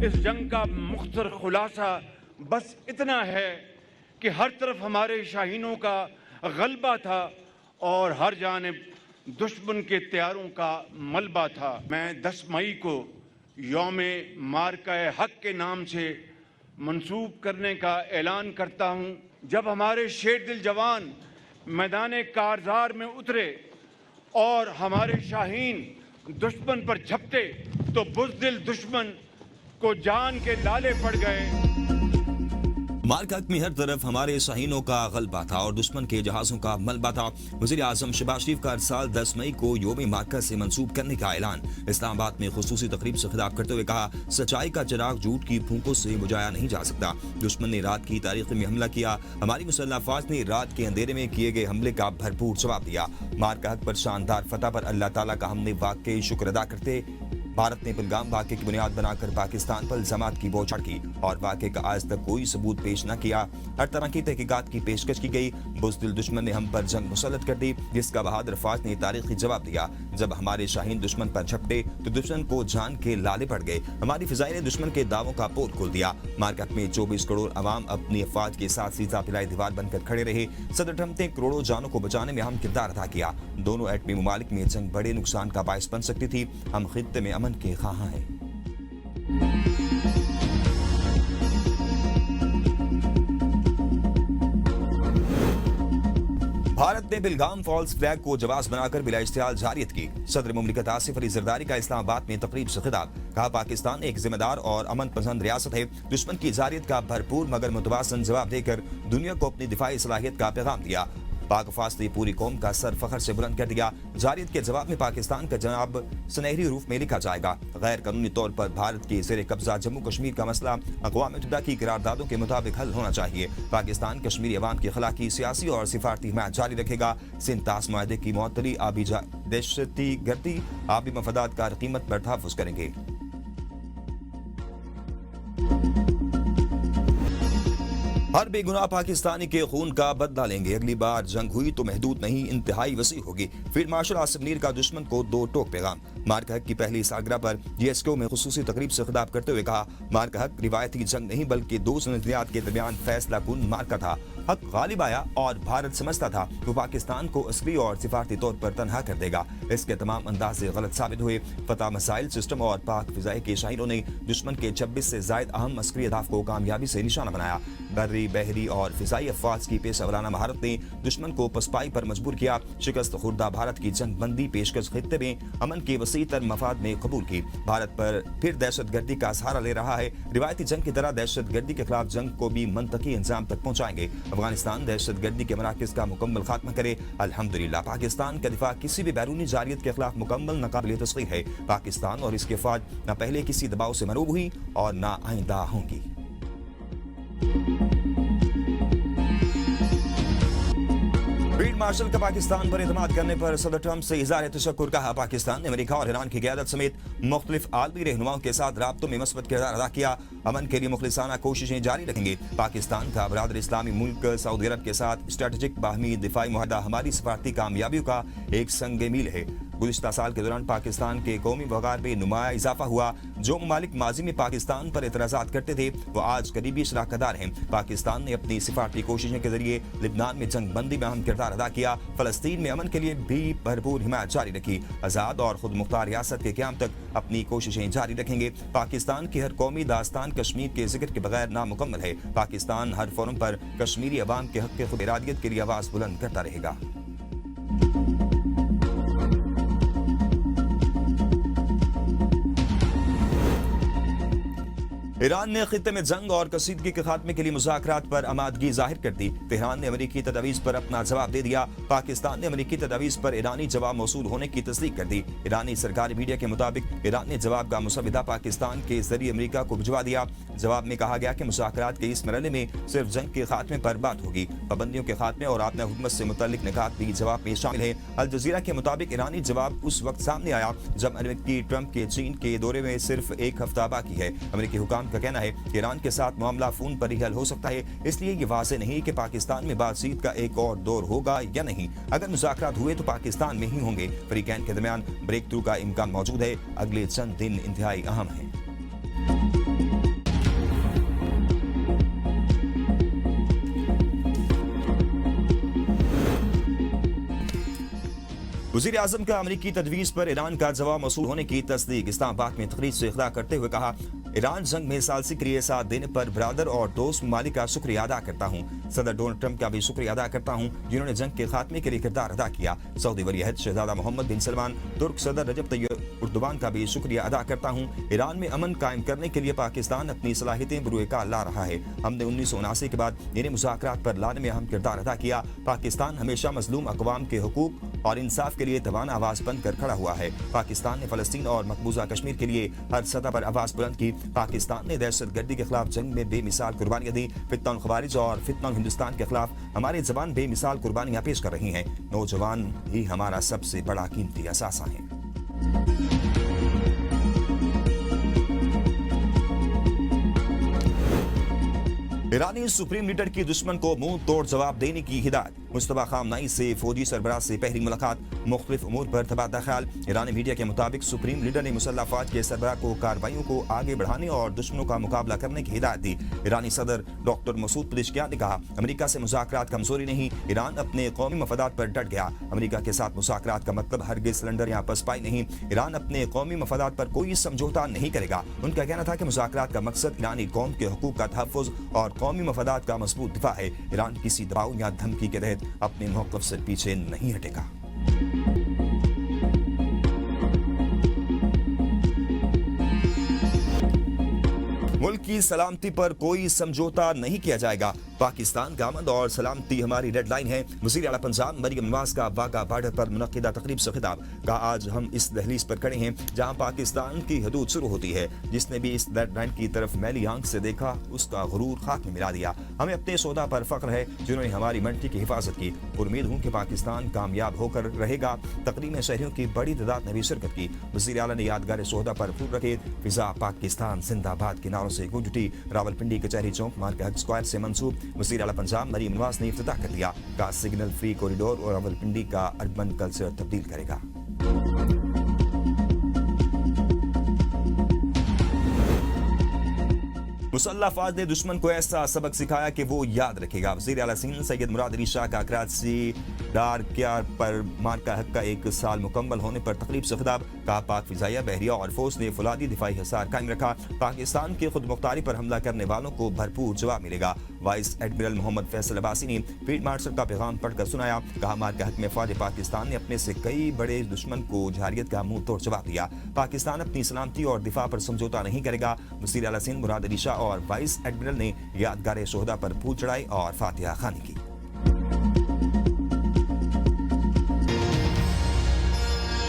इस जंग का मुख्तर खुलासा बस इतना है कि हर तरफ हमारे शाहीनों का गलबा था और हर जानिब दुश्मन के तैयारों का मलबा था। मैं 10 मई को यौम मारका हक के नाम से मंसूब करने का ऐलान करता हूँ। जब हमारे शेर दिल जवान मैदान कारजार में उतरे और हमारे शाहीन दुश्मन पर झपटे तो बुज़दिल दुश्मन को जान के लाले पड़ गए। मारका में हर तरफ हमारे शाहीनों का गलबा था और दुश्मन के जहाजों का मलबा था। वज़ीर आज़म शहबाज शरीफ का हर साल 10 मई को यौम मारका से मंसूब करने का ऐलान। इस्लामाबाद में खुसूसी तकरीब से खिताब करते हुए कहा, सच्चाई का चिराग झूठ की फूंकों से बुझाया नहीं जा सकता। दुश्मन ने रात की तारीख में हमला किया, हमारी मुसल्लह अफवाज ने रात के अंधेरे में किए गए हमले का भरपूर जवाब दिया। मारका हक पर शानदार फतह पर अल्लाह ताला का हमने वाकई शुक्र अदा करते भारत ने पहलगाम वाक़े की बुनियाद बनाकर पाकिस्तान पर इल्जामात की बौछार की और वाक़े का आज तक कोई सबूत पेश न किया। हर तरह की तहकीकात की पेशकश की गई। बुज़दिल दुश्मन ने हम पर जंग मुसल्लत कर दी, जिसका बहादुर फौज ने तारीखी जवाब दिया। जब हमारे शाहीन दुश्मन पर झपटे तो दुश्मन को जान के लाले पड़ गए। हमारी फिजाई ने दुश्मन के दावों का पोल खोल दिया। मार्केट में 24 करोड़ अवाम अपनी अफवाज के साथ सीधा पिलाई दीवार बनकर खड़े रहे। सदर ट्रंप ने करोड़ों जानों को बचाने में अहम किरदार अदा किया। दोनों एटमी ममालिक में जंग बड़े नुकसान का बायस बन सकती थी। हम खित्ते में अमन के ख़्वाहां हैं। भारत ने पहलगाम फॉल्स फ्लैग को जवाब बनाकर बिला इश्तिहाल जारियत की। सदर मुमलिकत आसिफ अली जरदारी का इस्लामाबाद में तकरीब से खिताब। कहा, पाकिस्तान एक जिम्मेदार और अमन पसंद रियासत है। दुश्मन की जारियत का भरपूर मगर मुतवाज़न जवाब देकर दुनिया को अपनी दिफाई सलाहियत का पैगाम दिया। पाक फौज ने पूरी कौम का सर फखर से बुलंद कर दिया। जारियत के जवाब में पाकिस्तान का जनाब सुनहरी रूप में लिखा जाएगा। गैर कानूनी तौर पर भारत के ज़ेरे कब्जा जम्मू कश्मीर का मसला अक़वाम मुत्तहिदा की करारदादों के मुताबिक हल होना चाहिए। पाकिस्तान कश्मीरी अवाम के खिलाफ की सियासी और सिफारती हिमायत जारी रखेगा। सिंध ताश मुआहदे की मुअत्तली आबी दहशती गर्दी आबी मफादात का कीमत पर तहफ़्फ़ुज़ करेंगे। हर बेगुनाह पाकिस्तानी के खून का बदला लेंगे। अगली बार जंग हुई तो महदूद नहीं, इंतहाई वसी होगी। फील्ड मार्शल आसिफ मीर का दुश्मन को 2 टोक पैगाम। मारका हक की पहली सालगिरह पर GSQ में खुसूसी तकरीब से खिताब करते हुए कहा, मारका हक रिवायती जंग नहीं बल्कि 2 नज़रियात के दरमियान फैसला कुन मारका था। हक गालिब आया और भारत समझता था वो पाकिस्तान को अस्करी और सिफारती तौर पर तनहा कर देगा। इसके तमाम अंदाजे गलत साबित हुए। फतह मिसाइल सिस्टम और पाक फिजाई के शाहीनों ने दुश्मन के 26 से जायद अहम अस्करी अहदाफ को कामयाबी से निशाना बनाया। बर्री, बहरी और फिजाई अफवाज की पेशेवराना महारत ने दुश्मन को पसपाई पर मजबूर किया। शिकस्त खुर्दा भारत की जंग बंदी पेशकश खित्ते में अमन के वसी तर मफाद में कबूल की। भारत पर फिर दहशत गर्दी का सहारा ले रहा है। रिवायती जंग की तरह दहशत गर्दी के खिलाफ जंग को भी मंतकी इंजाम तक पहुंचाएंगे। अफगानिस्तान दहशत गर्दी के मराकज़ का मुकम्मल खात्मा करे। अल्हम्दुलिल्लाह पाकिस्तान का दिफा किसी भी बैरूनी जारियत के खिलाफ मुकम्मल नाकाबिल तस्लीम है। पाकिस्तान और इसके फौज न पहले किसी दबाव से मरूब हुई और न आइंदा होंगी। फील्ड मार्शल का पाकिस्तान पर एतमाद करने पर सदर ट्रंप से इज़हार तशक्कुर। कहा, पाकिस्तान ने अमेरिका और ईरान की क़यादत समेत मुख्तलिफ आलमी रहनुमाओं के साथ राब्तों में मस्बत किरदार अदा किया। अमन के लिए मुखलिसाना कोशिशें जारी रखेंगे। पाकिस्तान का बरादर इस्लामी मुल्क सऊदी अरब के साथ स्ट्रेटेजिक बाहमी दिफाई मुआहदा हमारी सफारती कामयाबियों का एक संग मील है। गुज़िश्ता साल के दौरान पाकिस्तान के कौमी वक़ार में नुमाया इजाफा हुआ। जो ममालिक माजी में पाकिस्तान पर एतराज़ात करते थे वो आज करीबी शराकतदार हैं। पाकिस्तान ने अपनी सिफारती कोशिशों के जरिए लिबनान में जंग बंदी में अहम किरदार अदा किया। फ़लस्तीन में अमन के लिए भी भरपूर हिमायत जारी रखी। आज़ाद और खुद मुख्तार रियासत के क़याम तक अपनी कोशिशें जारी रखेंगे। पाकिस्तान की हर कौमी दास्तान कश्मीर के जिक्र के बगैर नामुकम्मल है। पाकिस्तान हर फोरम पर कश्मीरी अवाम के हक़ खुद इरादियत के लिए आवाज़ बुलंद करता रहेगा। ईरान ने खित्ते में जंग और कसीदगी के खात्मे के लिए मुज़ाकरात पर आमादगी जाहिर कर दी। तेहरान ने अमेरिकी तजवीज़ पर अपना जवाब दे दिया। पाकिस्तान ने अमेरिकी तजवीज़ पर ईरानी जवाब मौसूल होने की तस्दीक कर दी। ईरानी सरकारी मीडिया के मुताबिक ईरान ने जवाब का मुसविदा पाकिस्तान के जरिए अमेरिका को भिजवा दिया। जवाब में कहा गया कि मुज़ाकरात के इस मरहले में सिर्फ जंग के खात्मे पर बात होगी। पाबंदियों के खात्मे और आपने हुकूमत से मुतल्लिक निकात भी जवाब में शामिल है। अल जज़ीरा के मुताबिक ईरानी जवाब उस वक्त सामने आया जब अमेरिकी ट्रंप के चीन के दौरे में सिर्फ 1 हफ्ता बाकी है। अमेरिकी हुकाम का कहना है कि ईरान के साथ मामला फोन पर ही हल हो सकता है, इसलिए ये वाज़ेह नहीं कि पाकिस्तान में बातचीत का एक और दौर होगा या नहीं। अगर मुज़ाकरात हुए तो पाकिस्तान में ही होंगे। फरीकैन के दरमियान ब्रेक थ्रू का इम्कान मौजूद है। अगले चंद दिन इंतहाई अहम है। वज़ीर आज़म का अमरीकी तजवीज़ पर ईरान का जवाब मौसूल होने की तस्दीक। इस्लामाबाद में तकरीर से इख़्ला करते हुए कहा, ईरान जंग में सालसी के लिए साथ देने पर बरादर और दोस्त ममालिक का शुक्रिया अदा करता हूँ। सदर डोनाल्ड ट्रंप का भी शुक्रिया अदा करता हूँ जिन्होंने जंग के खात्मे के लिए किरदार अदा किया। सऊदी वली-अहद शहजादा मोहम्मद बिन सलमान, तुर्क सदर रजब तैयब उर्दुबान का भी शुक्रिया अदा करता हूँ। ईरान में अमन कायम करने के लिए पाकिस्तान अपनी सलाहियतें बुरुएकार ला रहा है। हमने 1979 के बाद इन्हें मुज़ाकरात पर लाने में अहम किरदार अदा किया। पाकिस्तान हमेशा मजलूम अक़वाम के हुकूक और इंसाफ के लिए दबाना आवाज़ बनकर खड़ा हुआ है। पाकिस्तान ने फ़लस्तीन और मकबूजा कश्मीर के लिए हर सतह पर आवाज़ बुलंद की। पाकिस्तान ने दहशतगर्दी के खिलाफ जंग में बेमिसाल कुर्बानियां दी। फितनल खवारिज और फितनल हिंदुस्तान के खिलाफ हमारे जवान बेमिसाल कुर्बानियां पेश कर रही हैं। नौजवान ही हमारा सबसे बड़ा कीमती असासा है। ईरानी सुप्रीम लीडर की दुश्मन को मुंह तोड़ जवाब देने की हिदायत। मुस्तफा खामनाई से फौजी सरबराह से पहली मुलाकात, मुख्तलिफ उमूर पर तबादला ख्याल। ईरानी मीडिया के मुताबिक सुप्रीम लीडर ने मुसल्लह अफवाज के सरबराह को कार्रवाइयों को आगे बढ़ाने और दुश्मनों का मुकाबला करने की हिदायत दी। ईरानी सदर डॉक्टर मसूद पेज़ेश्कियान ने कहा, अमेरिका से मुज़ाकरात कमजोरी नहीं, ईरान अपने कौमी मफादात पर डट गया। अमेरिका के साथ मुज़ाकरात का मतलब हरगिज़ सिलेंडर या पसपाई नहीं। ईरान अपने कौमी मफादात पर कोई समझौता नहीं करेगा। उनका कहना था कि मुज़ाकरात का मकसद ईरानी कौम के हुकूक का तहफ़्फ़ुज़ और कौमी मफादात का मजबूत दिफा है। ईरान किसी दबाव या धमकी के तहत अपने मौक़िफ़ से पीछे नहीं हटेगा। मुल्क की सलामती पर कोई समझौता नहीं किया जाएगा। पाकिस्तान का अमन और सलामती हमारी रेड लाइन है। वज़ीर आला पंजाब मरियम नवाज का वाघा बॉर्डर पर मुनक़िदा तक़रीब से खिताब। कहा, आज हम इस दहलीज पर खड़े हैं जहां पाकिस्तान की हदूद शुरू होती है। जिसने भी इस रेड लाइन की तरफ मैली आंख से देखा उसका गुरूर खाक में मिला दिया। हमें अपने सौदा पर फख्र है जिन्होंने हमारी मंडी की हिफाजत की। उम्मीद हूँ कि पाकिस्तान कामयाब होकर रहेगा। तकरीब में शहरियों की बड़ी तादाद ने भी शिरकत की। वज़ीर आला ने यादगार सौदा पर फूल रखे। फिजा पाकिस्तान जिंदाबाद के नारों से गूंज उठी। रावलपिंडी कचहरी चौक मार्केट हक स्क्वायर से मंसूब वज़ीर आला पंजाब मरियम नवाज ने इफ्तिताह कर दिया। का सिग्नल फ्री कॉरिडोर और रावलपिंडी का अर्बन कल्चर तब्दील करेगा। मुसल्लह अफवाज ने दुश्मन को ऐसा सबक सिखाया कि वो याद रखेगा। वज़ीर आला सिंध सैयद मुराद अली शाह का कराची डार क्यार पर मार्का हक का 1 साल मुकम्मल होने पर तकरीब से खिताब। कहा, पाक फिजाइया, बहरिया और फौज ने फौलादी दिफाई हिसार कायम रखा। पाकिस्तान की खुद मुख्तारी पर हमला करने वालों को भरपूर जवाब मिलेगा। वाइस एडमिरल मोहम्मद फैसल अब्बासी ने फील्ड मार्शल का पैगाम पढ़कर सुनाया। कहा, मार्का हक में फौज पाकिस्तान ने अपने से कई बड़े दुश्मन को जारियत का मुंह तोड़ जवाब दिया। पाकिस्तान अपनी सलामती और दिफा पर समझौता नहीं करेगा। वज़ीर आला सिंध मुराद अली शाह और वाइस एडमिरल ने यादगार शोहदा पर फूल चढ़ाई और फातिहा खानी की।